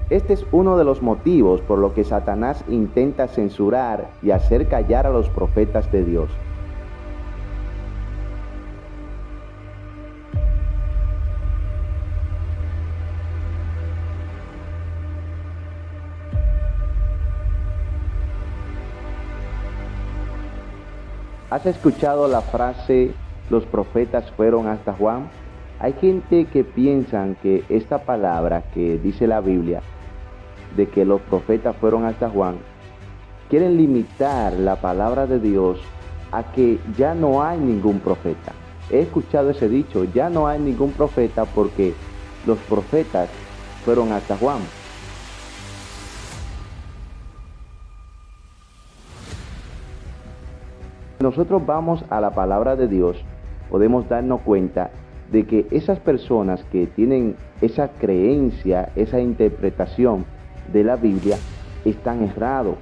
Este es uno de los motivos por los que Satanás intenta censurar y hacer callar a los profetas de Dios. ¿Has escuchado la frase, los profetas fueron hasta Juan? Hay gente que piensa que esta palabra que dice la Biblia, de que los profetas fueron hasta Juan, quieren limitar la palabra de Dios a que ya no hay ningún profeta. He escuchado ese dicho, ya no hay ningún profeta porque los profetas fueron hasta Juan. Nosotros vamos a la palabra de Dios, podemos darnos cuenta de que esas personas que tienen esa creencia, esa interpretación de la Biblia, están errados,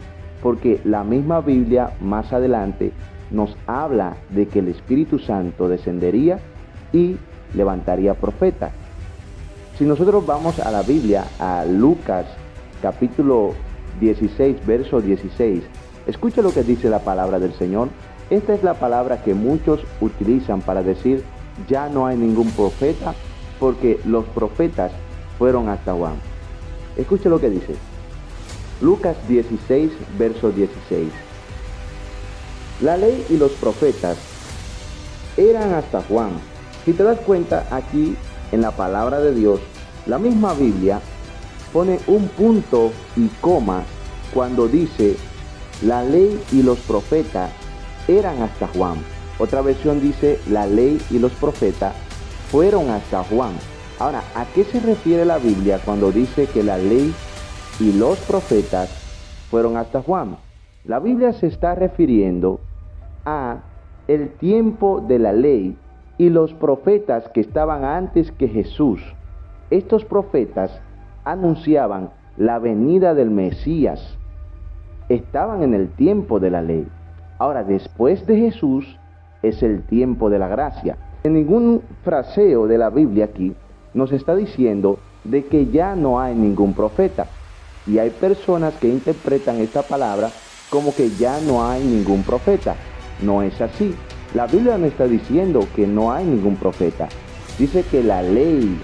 porque la misma Biblia más adelante nos habla de que el Espíritu Santo descendería y levantaría profetas. Si nosotros vamos a la Biblia, a Lucas capítulo 16, verso 16, escucha lo que dice la palabra del Señor. Esta es la palabra que muchos utilizan para decir ya no hay ningún profeta porque los profetas fueron hasta Juan. Escucha lo que dice. Lucas 16, verso 16. La ley y los profetas eran hasta Juan. Si te das cuenta, aquí en la palabra de Dios, la misma Biblia pone un punto y coma cuando dice la ley y los profetas eran hasta Juan. Otra versión dice la ley y los profetas fueron hasta Juan. Ahora, ¿a qué se refiere la Biblia cuando dice que la ley y los profetas fueron hasta Juan? La Biblia se está refiriendo a el tiempo de la ley y los profetas que estaban antes que Jesús. Estos profetas anunciaban la venida del Mesías. Estaban en el tiempo de la ley. Ahora, después de Jesús es el tiempo de la gracia. En ningún fraseo de la Biblia aquí nos está diciendo de que ya no hay ningún profeta. Y hay personas que interpretan esta palabra como que ya no hay ningún profeta. No es así. La Biblia no está diciendo que no hay ningún profeta. Dice que la ley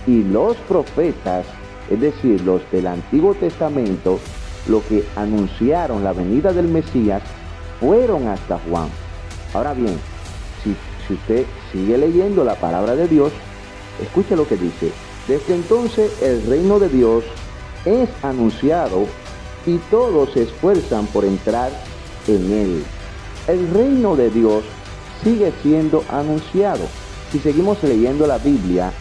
y los profetas, es decir, los del Antiguo Testamento, lo que anunciaron la venida del Mesías, fueron hasta Juan. Ahora bien, si usted sigue leyendo la palabra de Dios, escuche lo que dice. Desde entonces el reino de Dios es anunciado y todos se esfuerzan por entrar en él. El reino de Dios sigue siendo anunciado. Si seguimos leyendo la Biblia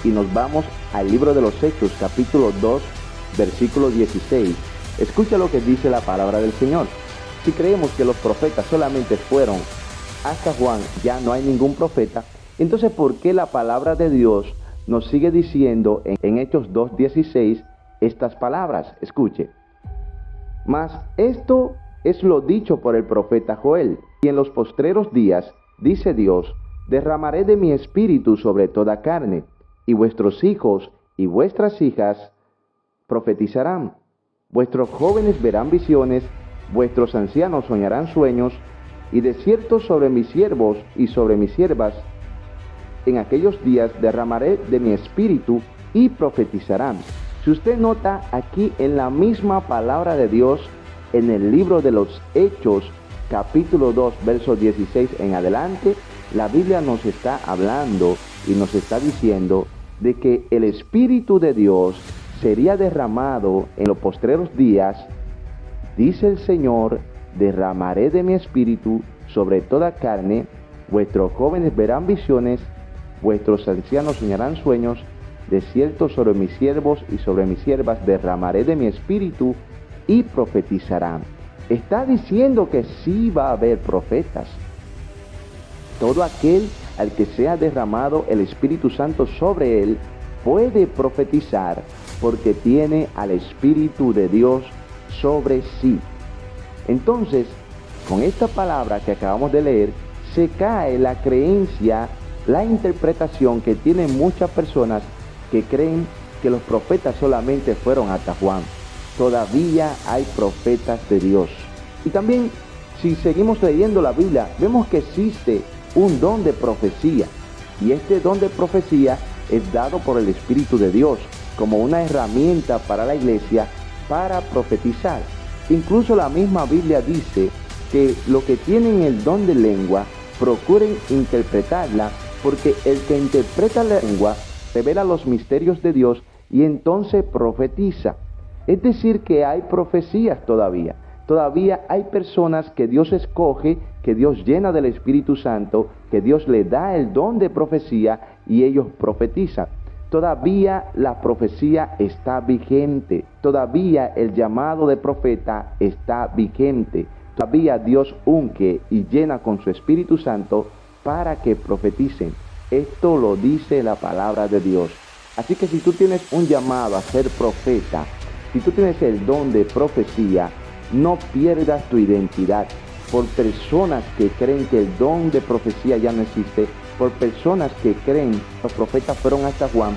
y nos vamos al libro de los Hechos, capítulo 2, versículo 16, escucha lo que dice la palabra del Señor. Si creemos que los profetas solamente fueron hasta Juan, ya no hay ningún profeta, entonces ¿por qué la palabra de Dios nos sigue diciendo en Hechos 2:16 estas palabras? Escuche. Mas esto es lo dicho por el profeta Joel, y en los postreros días, dice Dios, derramaré de mi espíritu sobre toda carne, y vuestros hijos y vuestras hijas profetizarán, vuestros jóvenes verán visiones, vuestros ancianos soñarán sueños, y de cierto sobre mis siervos y sobre mis siervas, en aquellos días derramaré de mi espíritu y profetizarán. Si usted nota aquí en la misma palabra de Dios, en el libro de los Hechos, capítulo 2, verso 16 en adelante, la Biblia nos está hablando y nos está diciendo de que el Espíritu de Dios sería derramado en los postreros días. Dice el Señor, derramaré de mi espíritu sobre toda carne, vuestros jóvenes verán visiones, vuestros ancianos soñarán sueños, de cierto sobre mis siervos y sobre mis siervas derramaré de mi espíritu y profetizarán. Está diciendo que sí va a haber profetas. Todo aquel al que sea derramado el Espíritu Santo sobre él puede profetizar porque tiene al Espíritu de Dios sobre sí. Entonces, con esta palabra que acabamos de leer, se cae la creencia, la interpretación que tienen muchas personas que creen que los profetas solamente fueron hasta Juan. Todavía hay profetas de Dios. Y también, si seguimos leyendo la Biblia, vemos que existe un don de profecía. Y este don de profecía es dado por el Espíritu de Dios como una herramienta para la iglesia para profetizar. Incluso la misma Biblia dice que los que tienen el don de lengua procuren interpretarla, porque el que interpreta la lengua revela los misterios de Dios y entonces profetiza. Es decir, que hay profecías todavía. Todavía hay personas que Dios escoge, que Dios llena del Espíritu Santo, que Dios le da el don de profecía y ellos profetizan. Todavía la profecía está vigente. Todavía el llamado de profeta está vigente. Todavía Dios unge y llena con su Espíritu Santo para que profeticen. Esto lo dice la palabra de Dios. Así que si tú tienes un llamado a ser profeta, si tú tienes el don de profecía, no pierdas tu identidad por personas que creen que el don de profecía ya no existe, por personas que creen que los profetas fueron hasta Juan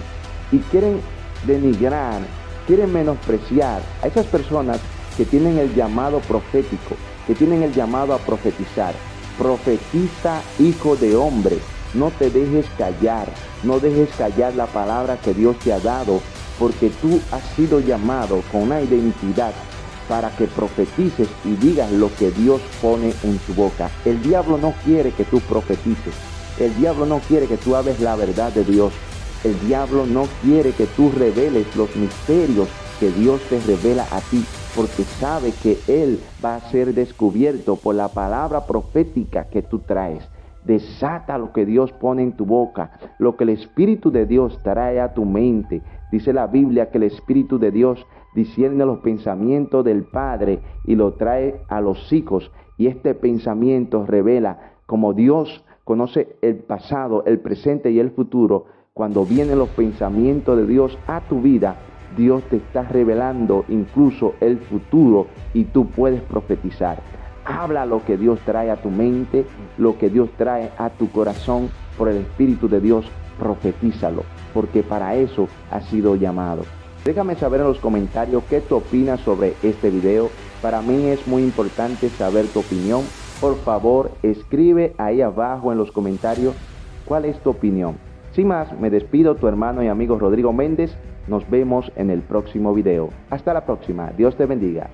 y quieren denigrar, quieren menospreciar a esas personas que tienen el llamado profético, que tienen el llamado a profetizar. Profetiza, hijo de hombre, no te dejes callar, no dejes callar la palabra que Dios te ha dado, porque tú has sido llamado con una identidad para que profetices y digas lo que Dios pone en tu boca. El diablo no quiere que tú profetices, el diablo no quiere que tú hables la verdad de Dios, el diablo no quiere que tú reveles los misterios que Dios te revela a ti, porque sabe que Él va a ser descubierto por la palabra profética que tú traes. Desata lo que Dios pone en tu boca, lo que el Espíritu de Dios trae a tu mente. Dice la Biblia que el Espíritu de Dios discierne los pensamientos del Padre y lo trae a los hijos. Y este pensamiento revela como Dios conoce el pasado, el presente y el futuro. Cuando vienen los pensamientos de Dios a tu vida, Dios te está revelando incluso el futuro y tú puedes profetizar. Habla lo que Dios trae a tu mente, lo que Dios trae a tu corazón por el Espíritu de Dios. Profetízalo, porque para eso has sido llamado. Déjame saber en los comentarios qué tú opinas sobre este video. Para mí es muy importante saber tu opinión. Por favor, escribe ahí abajo en los comentarios cuál es tu opinión. Sin más, me despido, tu hermano y amigo Rodrigo Méndez. Nos vemos en el próximo video. Hasta la próxima. Dios te bendiga.